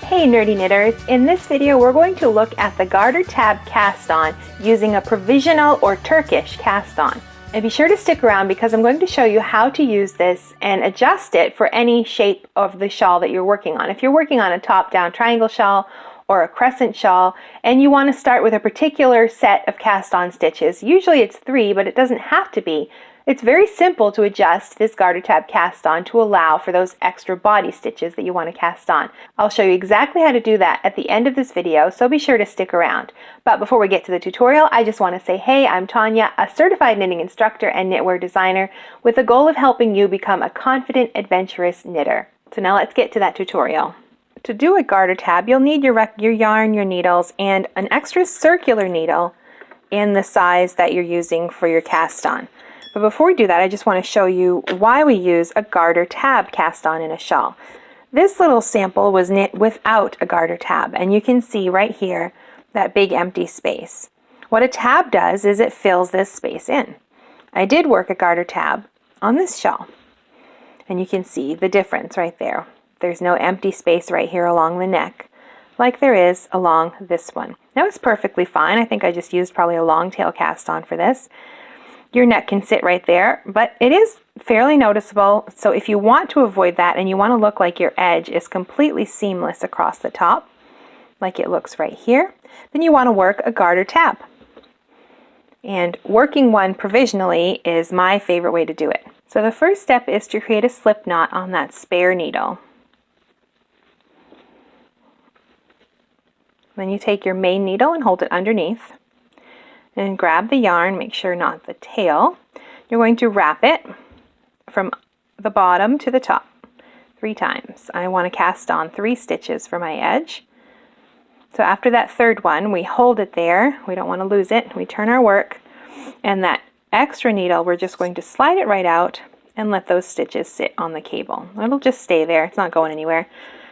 Hey nerdy knitters! In this video we're going to look at the Garter Tab Cast On using a Provisional or Turkish cast on. And be sure to stick around because I'm going to show you how to use this and adjust it for any shape of the shawl that you're working on. If you're working on a top-down triangle shawl or a crescent shawl and you want to start with a particular set of cast on stitches, usually it's 3 but it doesn't have to be. It's very simple to adjust this Garter Tab cast on to allow for those extra body stitches that you want to cast on. I'll show you exactly how to do that at the end of this video, so be sure to stick around. But before we get to the tutorial, I just want to say, hey, I'm Tanya, a certified knitting instructor and knitwear designer with the goal of helping you become a confident, adventurous knitter. So now let's get to that tutorial. To do a garter tab, you'll need your yarn, your needles, and an extra circular needle in the size that you're using for your cast on. But before we do that, I just want to show you why we use a garter tab cast on in a shawl. This little sample was knit without a garter tab, and you can see right here that big empty space. What a tab does is it fills this space in. I did work a garter tab on this shawl, and you can see the difference right there. There's no empty space right here along the neck like there is along this one. That was perfectly fine. I think I just used probably a long tail cast on for this. Your neck can sit right there, but it is fairly noticeable. So if you want to avoid that and you want to look like your edge is completely seamless across the top, like it looks right here, then you want to work a garter tab. And working one provisionally is my favorite way to do it. So the first step is to create a slip knot on that spare needle. Then you take your main needle and hold it underneath. And grab the yarn, make sure not the tail. You're going to wrap it from the bottom to the top 3 times. I want to cast on 3 stitches for my edge. So after that third one, we hold it there. We don't want to lose it. We turn our work, and that extra needle, we're just going to slide it right out and let those stitches sit on the cable. It'll just stay there. It's not going anywhere.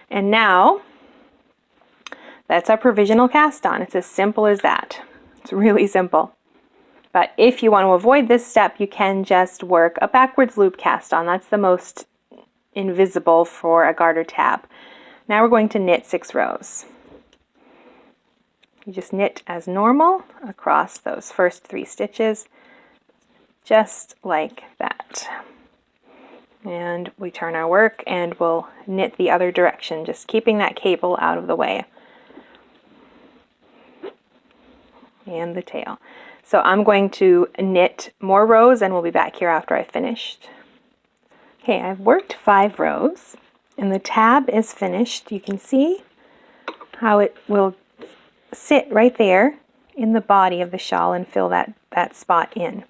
And now, that's our provisional cast on. It's as simple as that. It's really simple. But if you want to avoid this step, you can just work a backwards loop cast on. That's the most invisible for a garter tab. Now we're going to knit 6 rows. You just knit as normal across those first 3 stitches, just like that. And we turn our work and we'll knit the other direction, just keeping that cable out of the way. And the tail. So I'm going to knit more rows and we'll be back here after I've finished. Okay, I've worked 5 rows and the tab is finished. You can see how it will sit right there in the body of the shawl and fill that spot in.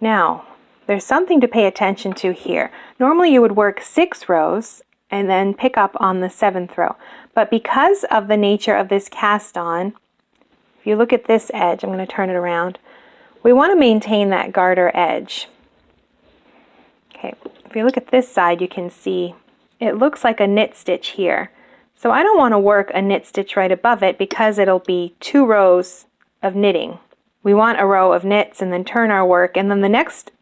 Now, there's something to pay attention to here. Normally you would work 6 rows and then pick up on the 7th row. But because of the nature of this cast on, if you look at this edge, I'm going to turn it around, we want to maintain that garter edge. Okay, if you look at this side, you can see it looks like a knit stitch here. So I don't want to work a knit stitch right above it because it'll be 2 rows of knitting. We want a row of knits and then turn our work, and then the next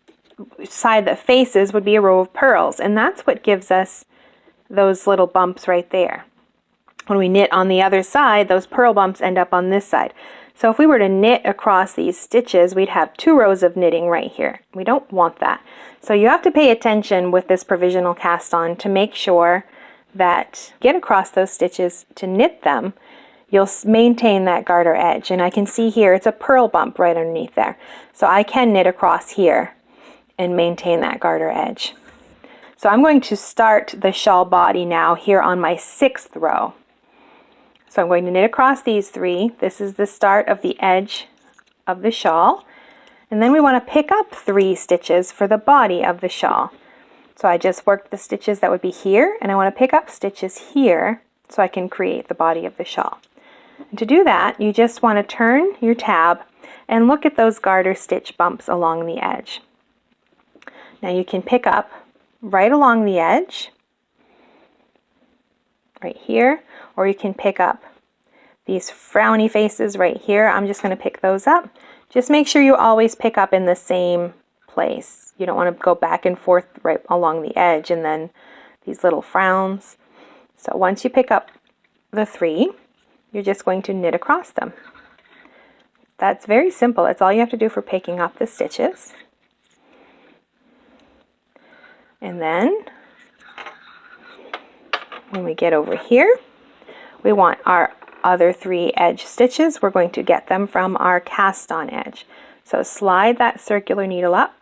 side that faces would be a row of purls, and that's what gives us those little bumps right there. When we knit on the other side, those purl bumps end up on this side. So if we were to knit across these stitches, we'd have 2 rows of knitting right here. We don't want that. So you have to pay attention with this provisional cast on to make sure that get across those stitches to knit them, you'll maintain that garter edge. And I can see here it's a purl bump right underneath there. So I can knit across here and maintain that garter edge. So I'm going to start the shawl body now here on my 6th row. So I'm going to knit across these 3. This is the start of the edge of the shawl. And then we want to pick up 3 stitches for the body of the shawl. So I just worked the stitches that would be here, and I want to pick up stitches here so I can create the body of the shawl. And to do that, you just want to turn your tab and look at those garter stitch bumps along the edge. Now you can pick up right along the edge, right here, or you can pick up these frowny faces right here. I'm just going to pick those up. Just make sure you always pick up in the same place. You don't want to go back and forth right along the edge and then these little frowns. So once you pick up the 3, you're just going to knit across them. That's very simple. That's all you have to do for picking up the stitches. And then when we get over here, we want our other 3 edge stitches. We're going to get them from our cast on edge. So slide that circular needle up,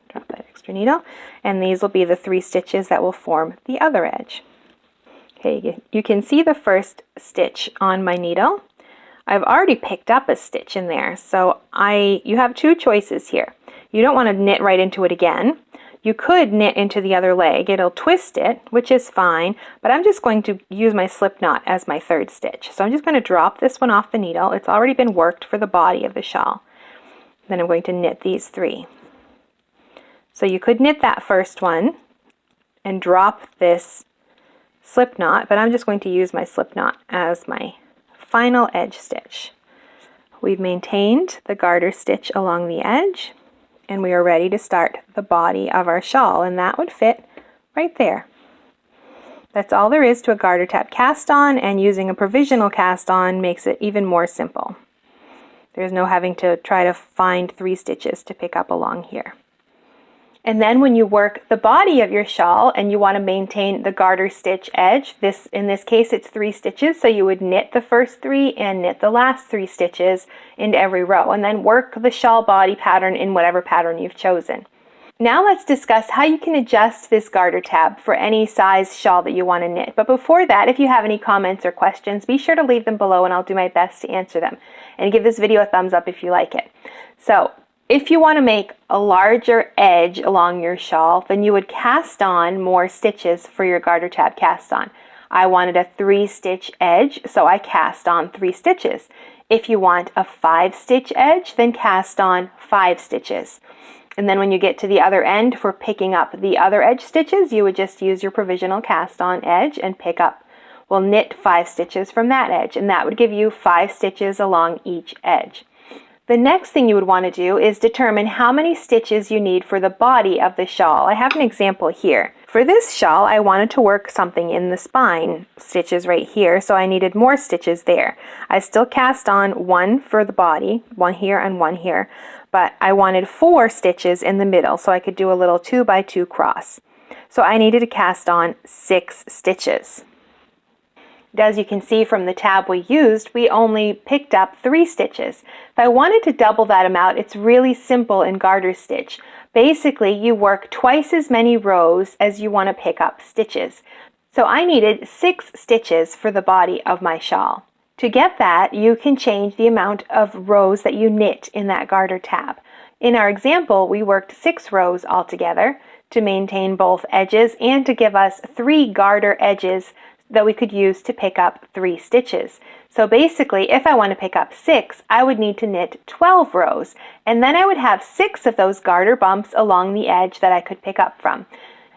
drop that extra needle, and these will be the 3 stitches that will form the other edge. Okay, you can see the first stitch on my needle. I've already picked up a stitch in there, so you have 2 choices here. You don't want to knit right into it again. You could knit into the other leg. It'll twist it, which is fine, but I'm just going to use my slip knot as my 3rd stitch. So I'm just going to drop this one off the needle. It's already been worked for the body of the shawl. Then I'm going to knit these 3. So you could knit that first one and drop this slip knot, but I'm just going to use my slip knot as my final edge stitch. We've maintained the garter stitch along the edge, and we are ready to start the body of our shawl, and that would fit right there. That's all there is to a garter tab cast on, and using a provisional cast on makes it even more simple. There's no having to try to find 3 stitches to pick up along here. And then when you work the body of your shawl and you want to maintain the garter stitch edge, in this case it's 3 stitches, so you would knit the first 3 and knit the last 3 stitches into every row, and then work the shawl body pattern in whatever pattern you've chosen. Now let's discuss how you can adjust this garter tab for any size shawl that you want to knit. But before that, if you have any comments or questions, be sure to leave them below and I'll do my best to answer them. And give this video a thumbs up if you like it. So, if you want to make a larger edge along your shawl, then you would cast on more stitches for your garter tab cast on. I wanted a 3-stitch edge, so I cast on 3 stitches. If you want a 5-stitch edge, then cast on 5 stitches. And then when you get to the other end for picking up the other edge stitches, you would just use your provisional cast on edge and knit 5 stitches from that edge, and that would give you 5 stitches along each edge. The next thing you would want to do is determine how many stitches you need for the body of the shawl. I have an example here. For this shawl, I wanted to work something in the spine stitches right here, so I needed more stitches there. I still cast on 1 for the body, 1 here and 1 here, but I wanted 4 stitches in the middle, so I could do a little 2x2 cross. So I needed to cast on 6 stitches. As you can see from the tab we used, we only picked up 3 stitches. If I wanted to double that amount, it's really simple in garter stitch. Basically, you work twice as many rows as you want to pick up stitches. So I needed 6 stitches for the body of my shawl. To get that, you can change the amount of rows that you knit in that garter tab. In our example, we worked 6 rows altogether to maintain both edges and to give us 3 garter edges that we could use to pick up 3 stitches. So basically, if I want to pick up 6, I would need to knit 12 rows, and then I would have 6 of those garter bumps along the edge that I could pick up from.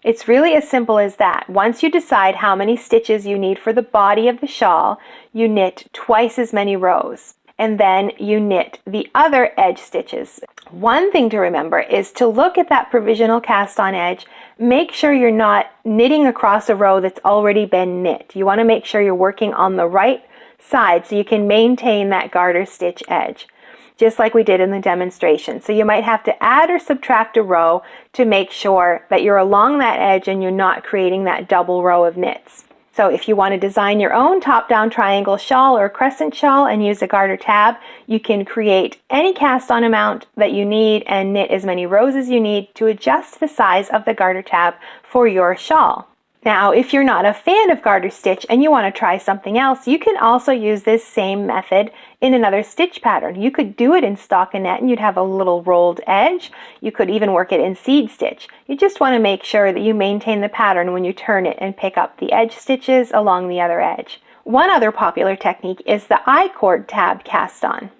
It's really as simple as that. Once you decide how many stitches you need for the body of the shawl, you knit twice as many rows, and then you knit the other edge stitches. One thing to remember is to look at that provisional cast on edge. Make sure you're not knitting across a row that's already been knit. You want to make sure you're working on the right side so you can maintain that garter stitch edge, just like we did in the demonstration. So you might have to add or subtract a row to make sure that you're along that edge and you're not creating that double row of knits. So if you want to design your own top-down triangle shawl or crescent shawl and use a garter tab, you can create any cast-on amount that you need and knit as many rows as you need to adjust the size of the garter tab for your shawl. Now, if you're not a fan of garter stitch and you want to try something else, you can also use this same method in another stitch pattern. You could do it in stockinette and you'd have a little rolled edge. You could even work it in seed stitch. You just want to make sure that you maintain the pattern when you turn it and pick up the edge stitches along the other edge. One other popular technique is the I-cord tab cast on,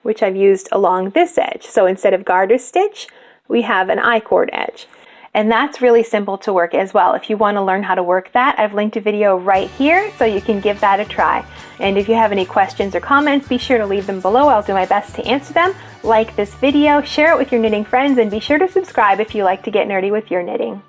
which I've used along this edge. So instead of garter stitch, we have an I-cord edge. And that's really simple to work as well. If you want to learn how to work that, I've linked a video right here so you can give that a try. And if you have any questions or comments, be sure to leave them below. I'll do my best to answer them. Like this video, share it with your knitting friends, and be sure to subscribe if you like to get nerdy with your knitting.